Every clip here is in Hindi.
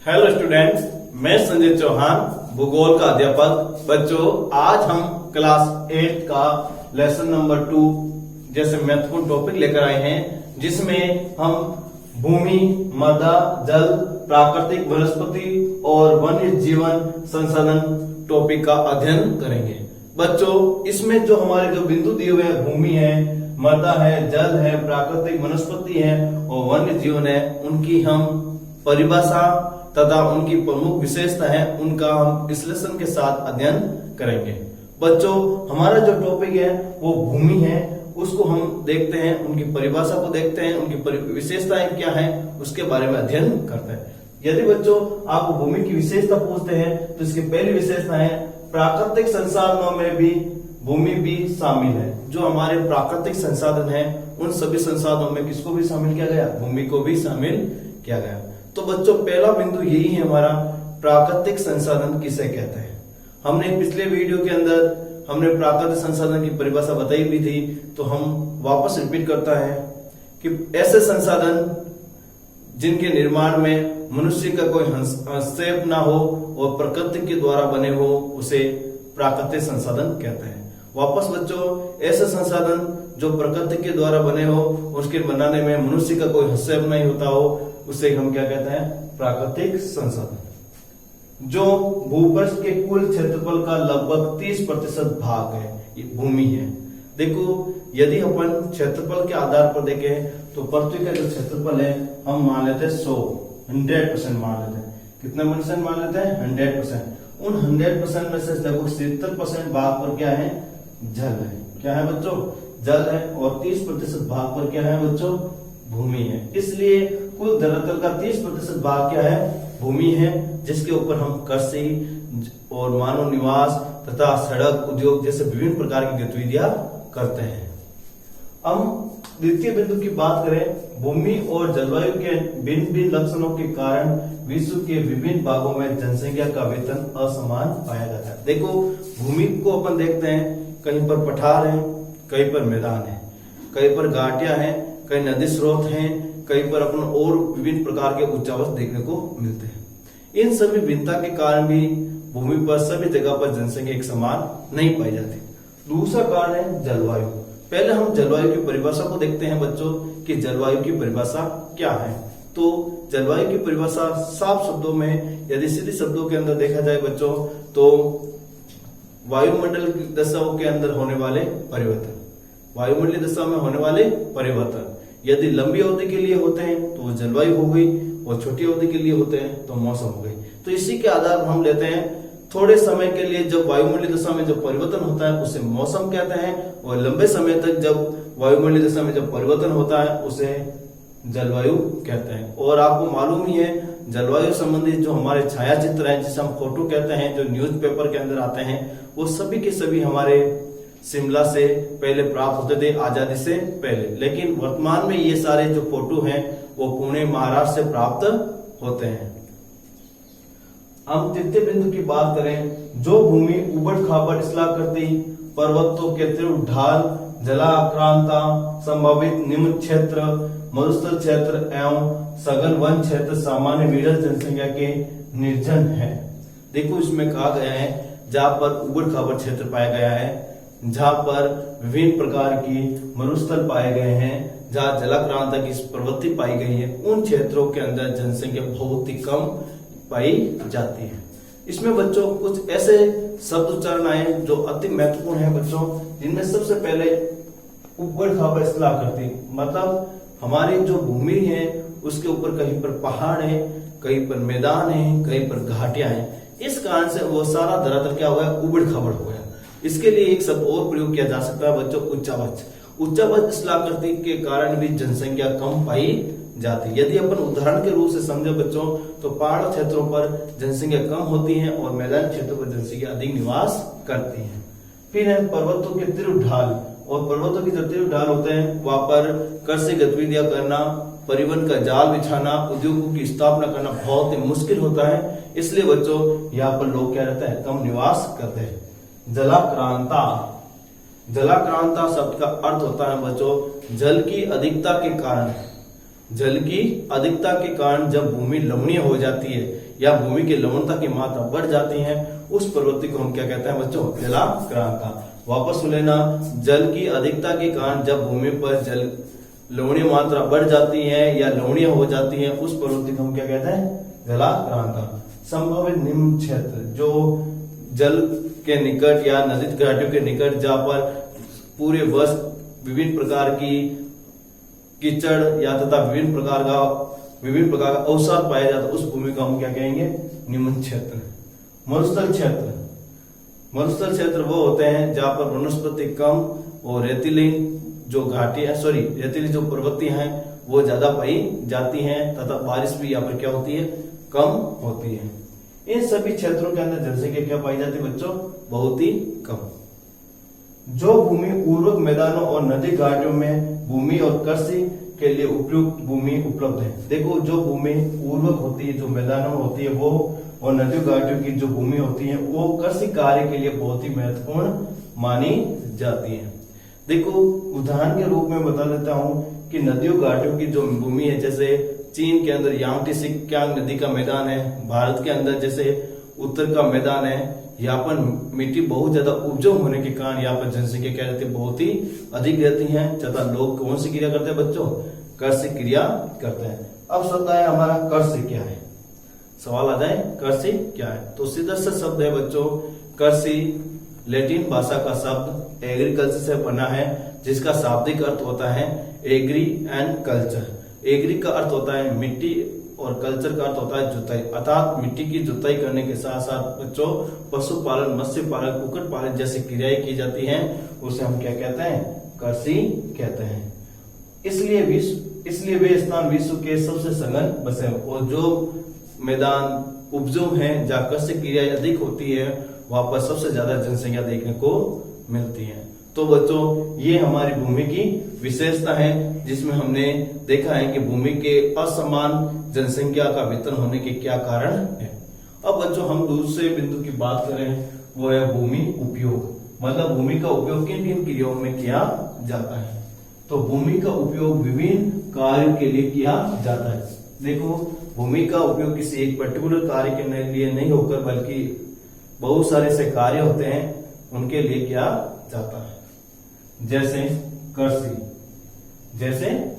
हेलो स्टूडेंट्स, मैं संजय चौहान, भूगोल का अध्यापक। बच्चों, आज हम क्लास 8 का लेसन नंबर 2 जैसे महत्वपूर्ण टॉपिक लेकर आए हैं, जिसमें हम भूमि, मृदा, जल, प्राकृतिक वनस्पति और वन्य जीवन संसाधन टॉपिक का अध्ययन करेंगे। बच्चों, इसमें जो हमारे जो बिंदु दिए हुए हैं, भूमि है, मृदा है, जल है, प्राकृतिक वनस्पति है और वन्य जीवन है, उनकी हम परिभाषा तथा उनकी प्रमुख विशेषता है, उनका हम विश्लेषण के साथ अध्ययन करेंगे। बच्चों, हमारा जो टॉपिक है वो भूमि है, उसको हम देखते हैं, उनकी परिभाषा को देखते हैं, उनकी विशेषताएं क्या है उसके बारे में अध्ययन करते हैं। यदि बच्चों आपको भूमि की विशेषता पूछते हैं तो इसकी पहली विशेषता है प्राकृतिक संसाधनों में भी भूमि भी शामिल है। जो हमारे प्राकृतिक संसाधन है उन सभी संसाधनों में किसको भी शामिल किया गया? भूमि को भी शामिल किया गया। तो बच्चों, पहला बिंदु यही है हमारा, प्राकृतिक संसाधन किसे कहते हैं। हमने पिछले वीडियो के अंदर हमने प्राकृतिक संसाधन की परिभाषा बताई भी थी, तो हम वापस रिपीट करता है कि ऐसे संसाधन जिनके निर्माण में मनुष्य का कोई हस्तक्षेप ना हो और प्रकृति के द्वारा बने हो, उसे प्राकृतिक संसाधन कहते हैं। वापस बच्चों, ऐसे संसाधन जो प्रकृति के द्वारा बने हो, उसके बनाने में मनुष्य का कोई हस्तक्षेप नहीं होता हो, उसे हम क्या कहते हैं? प्राकृतिक संसाधन। जो भूपृष्ठ के कुल क्षेत्रफल का लगभग 30% भाग है, ये भूमि है। देखो, यदि अपन क्षेत्रफल के आधार पर देखें तो पृथ्वी का जो क्षेत्रफल है हम मान लेते हैं 100% मान लेते हैं। कितना % मान लेते हैं? 100%। उन 100% में से लगभग 70% भाग पर क्या है? जल है। क्या है बच्चों? जल है। और 30% भाग पर क्या है बच्चों? भूमि है। इसलिए कुल धरातल का 30% भाग क्या है? भूमि है, जिसके ऊपर हम कृषि और मानव निवास तथा सड़क, उद्योग जैसे विभिन्न प्रकार की गतिविधियां करते हैं। हम द्वितीय बिंदु की बात करें, भूमि और जलवायु के भिन्न भिन्न लक्षणों के कारण विश्व के विभिन्न भागों में जनसंख्या का वितरण असमान पाया जाता है। देखो, भूमि को अपन देखते हैं, कहीं पर पठार है, कहीं पर मैदान है, कहीं पर घाटियां हैं, कहीं नदी स्रोत हैं, कहीं पर अपन और विभिन्न प्रकार के उच्चावच देखने को मिलते हैं। इन सभी भिन्नता के कारण भी भूमि पर सभी जगह पर जनसंख्या एक समान नहीं पाई जाती। दूसरा कारण है जलवायु। पहले हम जलवायु की परिभाषा को देखते हैं बच्चों कि जलवायु की परिभाषा क्या है। तो जलवायु की परिभाषा साफ शब्दों में, यदि सीधे शब्दों के अंदर देखा जाए बच्चों, तो वायुमंडल की दशाओं के अंदर होने वाले परिवर्तन, वायुमंडलीय दशा में होने वाले परिवर्तन यदि लंबी अवधि के लिए होते हैं तो वो जलवायु हो गई, और छोटी अवधि के लिए होते हैं तो मौसम हो गई। तो इसी के आधार पर हम लेते हैं थोड़े समय के लिए जब वायुमंडलीय दशा में जब परिवर्तन होता है उसे मौसम कहते हैं, और लंबे समय तक जब वायुमंडलीय दशा में जब परिवर्तन होता है उसे जलवायु कहते हैं। और आपको मालूम ही है, जलवायु संबंधित जो हमारे छाया चित्र हैं, जिसे हम फोटो कहते हैं, जो न्यूज़पेपर के अंदर आते हैं, वो सभी के सभी हमारे शिमला से पहले प्राप्त होते थे, आजादी से पहले। लेकिन वर्तमान में ये सारे जो फोटो हैं वो पुणे, महाराष्ट्र से प्राप्त होते हैं। हम तृतीय बिंदु की बात करें, जो भूमि उबड़ खाबड़ इस्लाकृति, पर्वतों के तीव्र ढाल, जलाक्रांता, संभावित निम्न क्षेत्र, मरुस्थल क्षेत्र एवं सघन वन क्षेत्र सामान्य विरल जनसंख्या के निर्जन है। देखो, इसमें कहा गया है जहां पर उबड़ खाबड़ क्षेत्र पाया गया है, जहां पर विभिन्न प्रकार की मरुस्थल पाए गए हैं, जहां जलाक्रांता की प्रवृत्ति पाई गई है, उन क्षेत्रों के अंदर जनसंख्या बहुत ही कम पाई जाती है। इसमें बच्चों कुछ ऐसे शब्द उच्चारण आए जो अति महत्वपूर्ण है बच्चों, जिनमें सबसे पहले उबड़ खाबड़ इस्लाकृति, मतलब हमारी जो भूमि है उसके ऊपर कहीं पर पहाड़ है, कहीं पर मैदान है, कहीं पर घाटियां हैं। इस कारण से वो सारा धरातल क्या हुआ है? उबड़ खाबड़ हो गया। इसके लिए एक शब्द और प्रयोग किया जा सकता है बच्चों, उच्चावच। उच्चावच इस्लाकृति के कारण भी जनसंख्या कम पाई जाती है। यदि अपन उदाहरण के रूप से समझे बच्चों, तो पहाड़ क्षेत्रों पर जनसंख्या कम होती है और मैदान क्षेत्रों पर जनसंख्या अधिक निवास करती है। फिर है पर्वतों के तीव्र ढाल, और पर्वतों की जो तीव्र ढाल होते हैं वहां पर कृषि गतिविधियां करना, परिवहन का जाल बिछाना, उद्योगों की स्थापना करना बहुत ही मुश्किल होता है। इसलिए बच्चों यहाँ पर लोग क्या रहते हैं? कम निवास करते हैं। जलाक्रांता, जलाक्रांता शब्द का अर्थ होता है बच्चों जल की अधिकता के कारण, जल की अधिकता के कारण जब भूमि लवणीय हो जाती है या भूमि की लवणता की मात्रा बढ़ जाती है, उस प्रवृत्ति को हम क्या कहते हैं बच्चों? जलाक्रांता। वापस सुन लेना, जल की अधिकता के कारण जब भूमि पर जल लवणीय मात्रा बढ़ जाती है या लवणीय हो जाती है, उस प्रवृत्ति को हम क्या कहते हैं? जलाक्रांता। संभावित निम्न क्षेत्र, जो जल के निकट या नदी घाटियों के निकट जहाँ पर पूरे वर्ष विभिन्न प्रकार की कीचड़ या तथा विभिन्न प्रकार का अवसाद पाया जाता है, उस भूमि को हम क्या कहेंगे? निम्न क्षेत्र। मरुस्थल क्षेत्र, मरुस्थल क्षेत्र वो होते हैं जहाँ पर वनस्पति कम और रेतीली जो रेतीली जो प्रवृत्तियां हैं वो ज्यादा पाई जाती हैं तथा बारिश भी यहाँ पर क्या होती है? कम होती है। इन सभी क्षेत्रों के अंदर जनसंख्या क्या पाई जाती है बच्चों? बहुत ही कम। जो भूमि उर्वरक मैदानों और नदी घाटियों में भूमि और कृषि के लिए उपयुक्त भूमि उपलब्ध है। देखो, जो भूमि उर्वरक होती है, जो मैदानों में होती है वो, और नदी घाटियों की जो भूमि होती है वो कृषि कार्य के लिए बहुत ही महत्वपूर्ण मानी जाती है। देखो, उदाहरण के रूप में बता देता हूँ कि नदियों घाटियों की जो भूमि है, जैसे चीन के अंदर यांगटी सिक्यांग नदी का मैदान है, भारत के अंदर जैसे उत्तर का मैदान है, यहाँ पर मिट्टी बहुत ज्यादा उपजाऊ होने के कारण यहाँ पर जनसंख्या क्या रहती है? बहुत ही अधिक रहती है तथा लोग कौन सी क्रिया करते हैं बच्चों? कृषि क्रिया करते हैं। अब शब्द है हमारा कृषि क्या है? सवाल आ जाए कृषि क्या है, तो सीधा सा शब्द है बच्चों कृषि। लैटिन भाषा का शब्द एग्रीकल्चर से बना है, जिसका शाब्दिक अर्थ होता है एग्री एंड कल्चर। एग्री का अर्थ होता है मिट्टी और कल्चर का अर्थ होता है जुताई, अर्थात मिट्टी की जुताई करने के साथ साथ बच्चों पशुपालन, मत्स्य पालन, कुक्कुट पालन जैसी क्रियाएं की जाती हैं, उसे हम क्या कहते हैं? कृषि कहते हैं। इसलिए वे स्थान विश्व के सबसे सघन बसे, और जो मैदान उपजाऊ हैं जहाँ कृषि क्रिया अधिक होती है वहां पर सबसे ज्यादा जनसंख्या देखने को मिलती है। तो बच्चों, ये हमारी भूमि की विशेषता है, जिसमें हमने देखा है कि भूमि के असमान जनसंख्या का वितरण होने के क्या कारण है। अब बच्चों, हम दूसरे बिंदु की बात करें, वो है भूमि उपयोग। मतलब भूमि का उपयोग किन किन क्रियाओं में किया जाता है? तो भूमि का उपयोग विभिन्न कार्यों के लिए किया जाता है। देखो, भूमि का उपयोग किसी एक पर्टिकुलर कार्य के लिए नहीं होकर बल्कि बहुत सारे ऐसे कार्य होते हैं उनके लिए किया जाता है। जैसे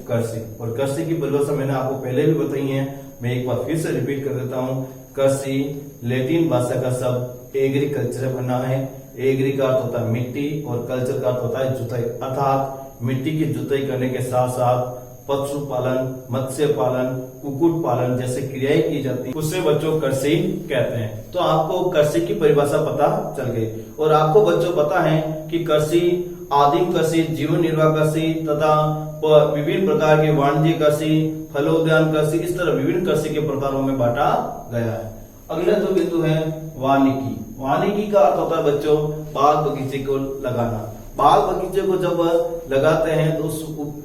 कृषि और कृषि की परिभाषा मैंने आपको पहले भी बताई है, मैं एक बार फिर से रिपीट कर देता हूँ। कृषि लैटिन भाषा का शब्द एग्रीकल्चर बना है। एग्री का अर्थ होता है मिट्टी और कल्चर का अर्थ होता है जुताई, अर्थात मिट्टी की जुताई करने के साथ साथ पशुपालन, मत्स्य पालन, कुक्कुट पालन जैसे क्रियाएं की जाती हैं, उससे बच्चों कृषि कहते हैं। तो आपको कृषि की परिभाषा पता चल गई, और आपको बच्चों पता है कि कृषि आदिम कृषि, जीवन निर्वाह कृषि तथा विभिन्न प्रकार के वाणिज्य कृषि, फलोद्यान कृषि, इस तरह विभिन्न कृषि के प्रकारों में बांटा गया है। अगला जो बिंदु है वानिकी। वानिकी का अर्थ होता है बच्चों बाग बगीचे को लगाना। बाग बगीचे को जब लगाते हैं तो उस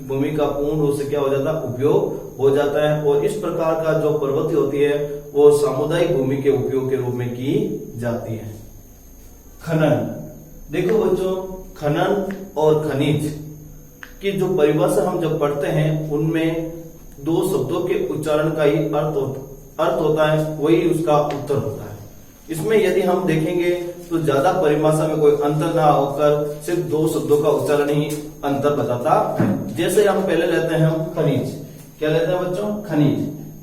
भूमि का पूर्ण रूप से क्या हो जाता है? उपयोग हो जाता है, और इस प्रकार का जो प्रवृत्ति होती है वो सामुदायिक भूमि के उपयोग के रूप में की जाती है। खनन। देखो बच्चों, खनन और खनिज की जो परिभाषा हम जब पढ़ते हैं उनमें दो शब्दों के उच्चारण का ही अर्थ होता है, वही उसका उत्तर होता है। इसमें यदि हम देखेंगे तो ज्यादा परिभाषा में कोई अंतर ना होकर सिर्फ दो शब्दों का उच्चारण ही अंतर बताता है। जैसे हम पहले लेते हैं हम खनिज। क्या लेते हैं बच्चों? खनिज।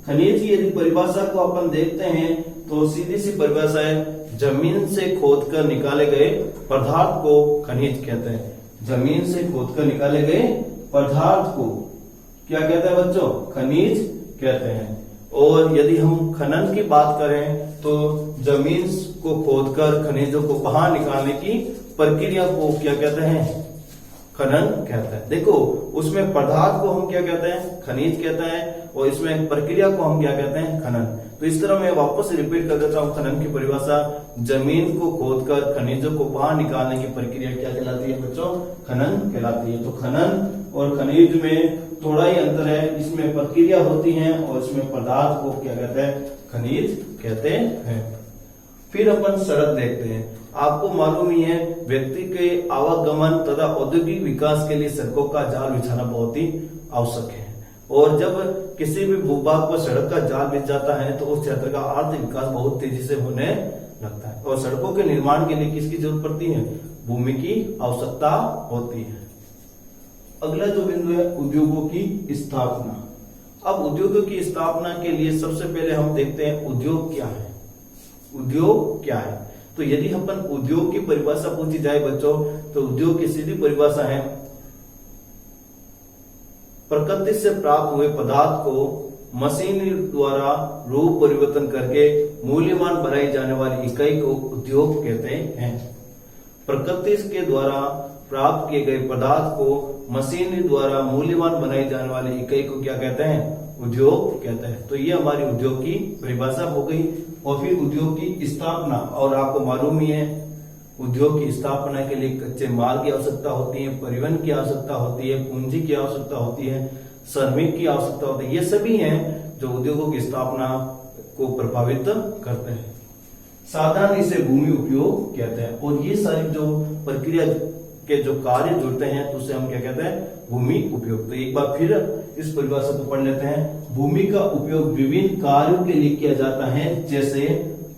खनिज की यदि परिभाषा को अपन देखते हैं तो सीधी सी परिभाषा है जमीन से खोदकर निकाले गए पदार्थ को खनिज कहते हैं। जमीन से खोदकर निकाले गए पदार्थ को क्या कहते हैं बच्चों? खनिज कहते हैं। और यदि हम खनन की बात करें तो जमीन को खोदकर खनिजों को बाहर निकालने की प्रक्रिया को क्या कहते हैं? खनन कहते हैं। देखो, उसमें पदार्थ को हम क्या कहते हैं? खनिज कहते हैं, और इसमें प्रक्रिया को हम क्या कहते हैं? खनन। तो इस तरह मैं वापस रिपीट कर देता हूँ खनन की परिभाषा। जमीन को खोदकर खनिजों को बाहर निकालने की प्रक्रिया क्या कहलाती है बच्चों? खनन कहलाती है। तो खनन और खनिज में थोड़ा ही अंतर है, इसमें प्रक्रिया होती है और इसमें पदार्थ को क्या कहते हैं? खनिज कहते हैं। फिर अपन सड़क देखते हैं। आपको मालूम ही है व्यक्ति के आवागमन तथा औद्योगिक विकास के लिए सड़कों का जाल बिछाना बहुत ही आवश्यक है। और जब किसी भी भूभाग पर सड़क का जाल बिछ जाता है तो उस क्षेत्र का आर्थिक विकास बहुत तेजी से होने लगता है। और सड़कों के निर्माण के लिए किसकी जरूरत पड़ती है? भूमि की आवश्यकता होती है। अगला जो बिंदु है उद्योगों की स्थापना। अब उद्योगों की स्थापना के लिए सबसे पहले हम देखते हैं उद्योग क्या है। उद्योग क्या है? तो यदि अपन उद्योग की परिभाषा पूछी जाए बच्चों, तो उद्योग की सीधी परिभाषा है प्रकृति से प्राप्त हुए पदार्थ को मशीनरी द्वारा रूप परिवर्तन करके मूल्यवान बनाई जाने वाली इकाई को उद्योग कहते हैं। प्रकृति के द्वारा प्राप्त किए गए पदार्थ को मशीनरी द्वारा मूल्यवान बनाई जाने वाली इकाई को क्या कहते हैं? उद्योग कहते हैं। तो ये हमारी उद्योग की परिभाषा हो गई। और फिर उद्योग की स्थापना, और आपको मालूम ही है उद्योग की स्थापना के लिए कच्चे माल की आवश्यकता होती है, परिवहन की आवश्यकता होती है, पूंजी की आवश्यकता होती है, श्रमिक की आवश्यकता होती है। ये सभी हैं जो उद्योगों की स्थापना को प्रभावित करते हैं। साधारण इसे भूमि उपयोग कहते हैं। और ये सारी जो प्रक्रिया के जो कार्य जुड़ते हैं तो उसे हम क्या कहते हैं? भूमि उपयोग। तो एक बार फिर इस परिभाषा को पढ़ लेते हैं। भूमि का उपयोग विभिन्न कार्यों के लिए किया जाता है, जैसे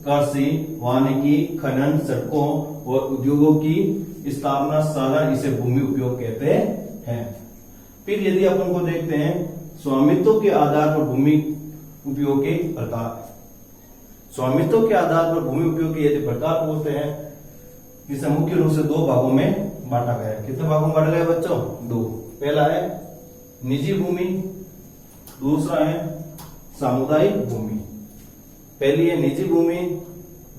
कृषि, वानिकी, खनन, सड़कों और उद्योगों की स्थापना। साधारण इसे भूमि उपयोग कहते हैं। फिर यदि अपन को देखते हैं स्वामित्व के आधार पर भूमि उपयोग के प्रकार। स्वामित्व के आधार पर भूमि उपयोग के यदि प्रकार होते हैं, इसे मुख्य रूप से दो भागों में बांटा गया है। कितने भागों में बांटा गया बच्चों? दो। पहला है निजी भूमि, दूसरा है सामुदायिक भूमि। पहली है निजी भूमि,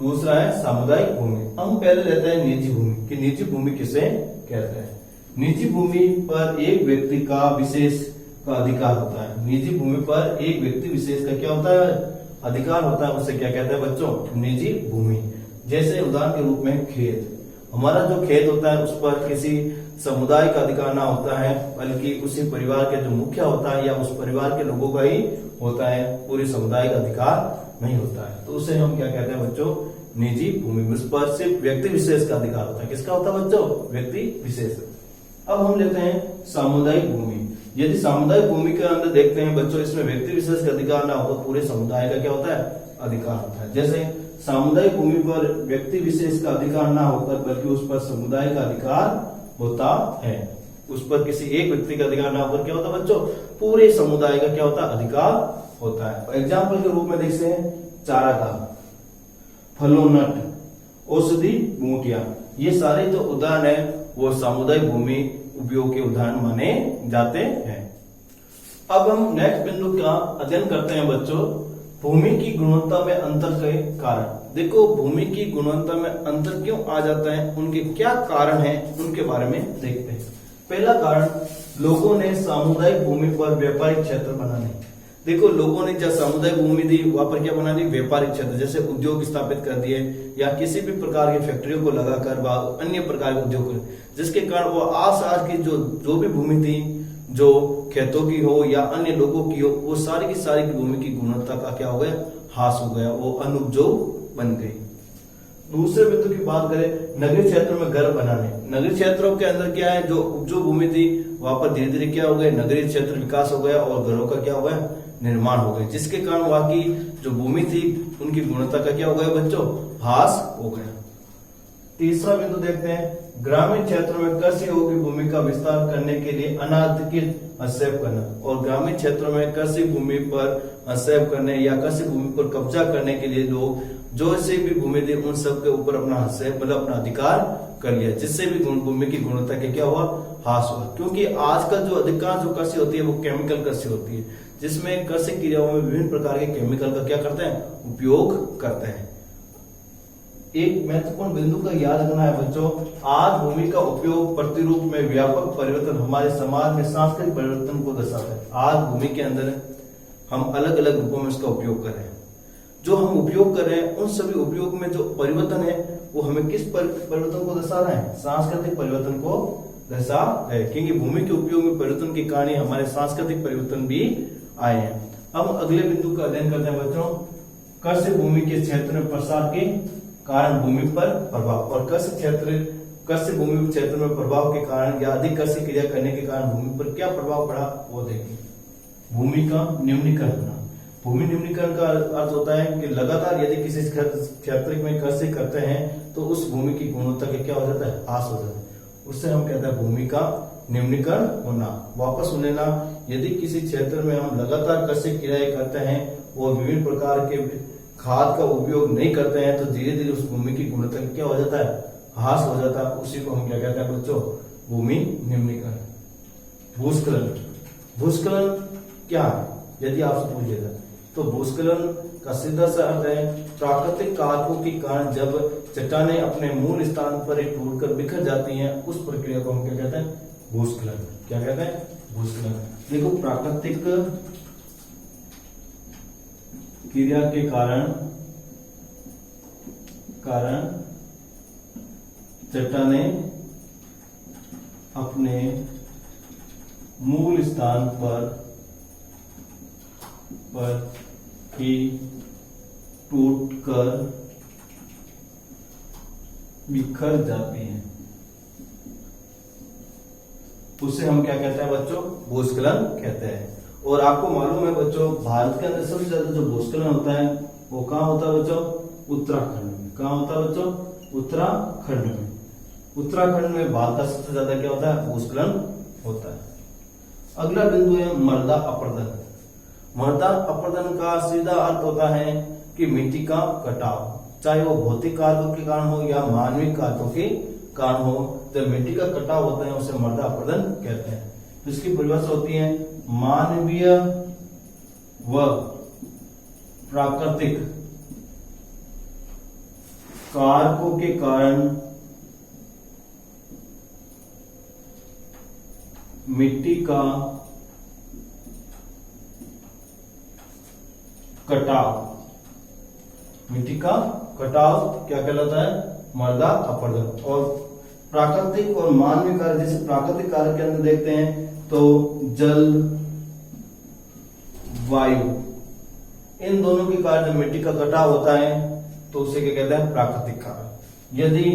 दूसरा है सामुदायिक भूमि। हम पहले लेते हैं निजी भूमि कि निजी भूमि किसे कहते हैं। निजी भूमि पर एक व्यक्ति का विशेष का अधिकार होता है। निजी भूमि पर एक व्यक्ति विशेष का क्या होता है? अधिकार होता है। उसे क्या कहते हैं बच्चों? निजी भूमि। जैसे उदाहरण के रूप में खेत। हमारा जो खेत होता है उस पर किसी समुदाय का अधिकार ना होता है, बल्कि उसी परिवार के जो मुखिया होता है या उस परिवार के लोगों का ही होता है, पूरे समुदाय का अधिकार नहीं होता है। तो उसे हम क्या कहते हैं बच्चों? निजी भूमि। उस पर सिर्फ व्यक्ति विशेष का अधिकार होता है। किसका होता है बच्चों? व्यक्ति विशेष। अब हम लेते हैं सामुदायिक भूमि। यदि सामुदायिक भूमि के अंदर देखते हैं बच्चों, इसमें व्यक्ति विशेष का अधिकार ना हो तो पूरे समुदाय का क्या होता है? अधिकार होता है। जैसे सामुदायिक भूमि पर व्यक्ति विशेष का अधिकार ना होकर बल्कि उस पर समुदाय का अधिकार होता है। उस पर किसी एक व्यक्ति का अधिकार ना होकर क्या होता है बच्चों? पूरे समुदाय का क्या होता है? अधिकार होता है। एग्जाम्पल के रूप में देखते हैं चारागाह, फलोनट, औषधि बूटियां। ये सारे जो उदाहरण है वो सामुदायिक भूमि उपयोग के उदाहरण माने जाते हैं। अब हम नेक्स्ट बिंदु का अध्ययन करते हैं बच्चों, भूमि की गुणवत्ता में अंतर के कारण। देखो भूमि की गुणवत्ता में अंतर क्यों आ जाता है, उनके क्या कारण हैं, उनके बारे में देखते हैं। पहला कारण, लोगों ने सामुदायिक भूमि पर व्यापारिक क्षेत्र बनाने। देखो लोगों ने जब सामुदायिक भूमि दी वहां पर क्या बना दी? व्यापारिक क्षेत्र। जैसे उद्योग स्थापित कर दिए या किसी भी प्रकार की फैक्ट्रियों को लगाकर अन्य प्रकार के उद्योग, जिसके कारण वो आस की जो भी भूमि थी, जो खेतों की हो या अन्य लोगों की हो, वो सारी की सारी भूमि की गुणवत्ता का क्या हो गया? हास हो गया, वो अनुपयोगी बन गई। दूसरे बिंदु की बात करें, नगरीय क्षेत्रों में घर बनाने। नगरीय क्षेत्रों के अंदर क्या है? जो भूमि थी वहां पर धीरे धीरे क्या हो गया? नगरीय क्षेत्र विकास हो गया और घरों का क्या हो गया? निर्माण हो गया, जिसके कारण वहां की जो भूमि थी उनकी गुणवत्ता का क्या हो गया बच्चों? हास हो गया। तीसरा बिंदु देखते हैं, ग्रामीण क्षेत्रों में कृषि योग्य भूमि का विस्तार करने के लिए अनाधिकृत हस्तक्षेप करना। और ग्रामीण क्षेत्रों में कृषि भूमि पर हस्तक्षेप करने या कृषि भूमि पर कब्जा करने के लिए लोग जो से भी भूमि थी उन सब के ऊपर अपना हस्तक्षेप मतलब अपना अधिकार कर लिया, जिससे भी भूमि की गुणवत्ता के क्या हुआ? हास हुआ। क्योंकि आज का जो अधिकांश जो कृषि होती है वो केमिकल कृषि होती है, जिसमें कृषि क्रियाओं में विभिन्न प्रकार के केमिकल का क्या करते हैं? उपयोग करते हैं। एक महत्वपूर्ण बिंदु का याद रखना है बच्चों, आज भूमि का उपयोग प्रतिरूप में व्यापक परिवर्तन हमारे समाज में सांस्कृतिक परिवर्तन को दर्शाता है। आज भूमि के अंदर हम अलग अलग रूपों में इसका उपयोग कर रहे हैं। जो हम उपयोग कर रहे हैं उन सभी उपयोग में जो परिवर्तन है वो हमें किस परिवर्तन को दर्शा रहा है? सांस्कृतिक परिवर्तन को दर्शा है, क्योंकि भूमि के उपयोग में परिवर्तन के कारण हमारे सांस्कृतिक परिवर्तन भी आए हैं। हम अगले बिंदु का अध्ययन करते हैं बच्चों, कृषि भूमि के क्षेत्र में प्रसार के कारण भूमि पर प्रभाव। और कृषि भूमि क्षेत्र में प्रभाव के कारण या अधिक कृषि क्रिया करने के कारण भूमि पर क्या प्रभाव पड़ा वो देखें। भूमि का न्यूनीकरण होना। भूमि न्यूनीकरण का अर्थ होता है कि लगातार यदि किसी क्षेत्र में कृषि करते हैं तो उस भूमि की गुणवत्ता का क्या हो जाता है, ह्रास हो जाता है। उससे हम कहते हैं भूमि का न्यूनीकरण होना। वापस सुन लेना, यदि किसी क्षेत्र में हम लगातार कृषि क्रियाएं करते हैं और विभिन्न प्रकार के खाद का उपयोग नहीं करते हैं तो धीरे धीरे उस भूमि की गुणवत्ता क्या हो जाता है, ह्रास हो जाता है। उसी को हम क्या कहते हैं बच्चों, भूमि न्यूनीकरण। भूस्खलन, भूस्खलन क्या है यदि आपसे पूछ लेगा तो भूस्खलन का सीधा सा अर्थ है प्राकृतिक कारकों के कारण जब चट्टानें अपने मूल स्थान पर एक टूटकर बिखर जाती हैं, उस प्रक्रिया को हम क्या कहते हैं, भूस्खलन। क्या कहते हैं, भूस्खलन। देखो, प्राकृतिक क्रिया के कारण चट्टानें अपने मूल स्थान पर ही टूटकर बिखर जाती हैं, उसे हम क्या कहते हैं बच्चों, भूस्खलन कहते हैं। और आपको मालूम है बच्चों, भारत के अंदर सबसे ज्यादा जो भूस्खलन होता है वो कहाँ होता है बच्चों, उत्तराखंड में। कहाँ होता है बच्चों, उत्तराखंड में। उत्तराखंड में भारत का सबसे ज्यादा क्या होता है, भूस्खलन होता है। अगला बिंदु है मृदा अपरदन। मृदा अपरदन का सीधा अर्थ होता है कि मिट्टी का कटाव, चाहे वो भौतिक कारकों के कारण हो या मानवीय कारकों के कारण हो। जब मिट्टी का कटाव होता है उसे मृदा अपरदन कहते हैं। तो इसकी परिभाषा होती है मानवीय व प्राकृतिक कारकों के कारण मिट्टी का कटाव, मिट्टी का कटाव क्या कहलाता है, मृदा अपरदन। और प्राकृतिक और मानवीय कारक, जैसे प्राकृतिक कारक के अंदर देखते हैं तो जल, वायु, इन दोनों के कारण जब मिट्टी का कटाव होता है तो उसे क्या कहते हैं, प्राकृतिक कारक। यदि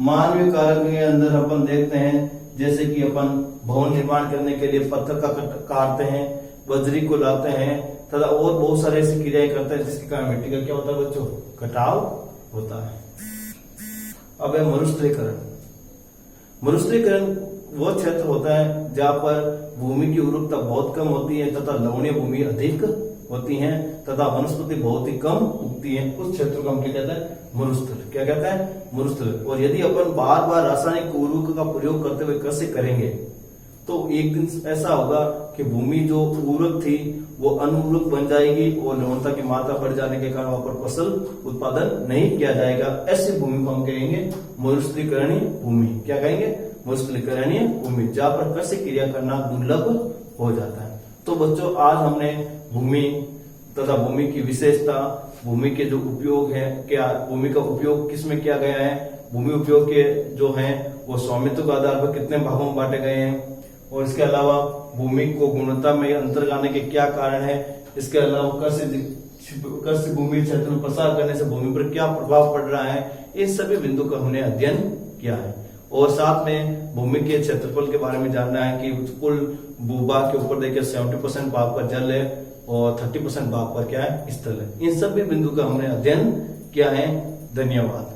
मानवीय कारक के अंदर अपन देखते हैं, जैसे कि अपन भवन निर्माण करने के लिए पत्थर का काटते हैं, बजरी को लाते हैं तथा और बहुत सारे ऐसी क्रियाएं करते हैं जिसके कारण मिट्टी का क्या होता है बच्चों, कटाव होता है। अब है मरुस्थलीकरण। मरुस्थलीकरण वो क्षेत्र होता है जहां पर भूमि की उर्वरकता बहुत कम होती है तथा लवणीय भूमि अधिक होती है तथा वनस्पति बहुत ही कम उगती है। उस क्षेत्र को हम क्या कहते हैं, मरुस्थल। क्या कहते हैं, मरुस्थल। और यदि अपन बार बार रासायनिक उर्वरक का प्रयोग करते हुए कृषि करेंगे तो एक दिन ऐसा होगा कि भूमि जो उर्वरक थी वो अनुर्वरक बन जाएगी और लवणता की मात्रा बढ़ जाने के कारण वहां पर फसल उत्पादन नहीं किया जाएगा। ऐसी भूमि को हम कहेंगे मरुस्थलीकरणीय भूमि। क्या कहेंगे, मरुस्थलीकरणीय भूमि, जहां पर कृषि क्रिया करना दुर्लभ हो जाता है। तो बच्चों, आज हमने भूमि तथा भूमि की विशेषता, भूमि के जो उपयोग है, क्या भूमि का उपयोग किसमें किया गया है, भूमि उपयोग के जो है वो स्वामित्व के आधार पर कितने भागों में बांटे गए हैं, और इसके अलावा भूमि को गुणवत्ता में अंतर लाने के क्या कारण है, इसके अलावा कृषि भूमि क्षेत्र में प्रसार करने से भूमि पर क्या प्रभाव पड़ रहा है, इन सभी बिंदु का हमने अध्ययन किया है। और साथ में भूमि के क्षेत्रफल के बारे में जानना है कि कुल भूभाग के ऊपर देखिए 70% भाग पर जल है और 30% भाग पर क्या है, स्थल है। इन सभी बिंदु का हमने अध्ययन किया है। धन्यवाद।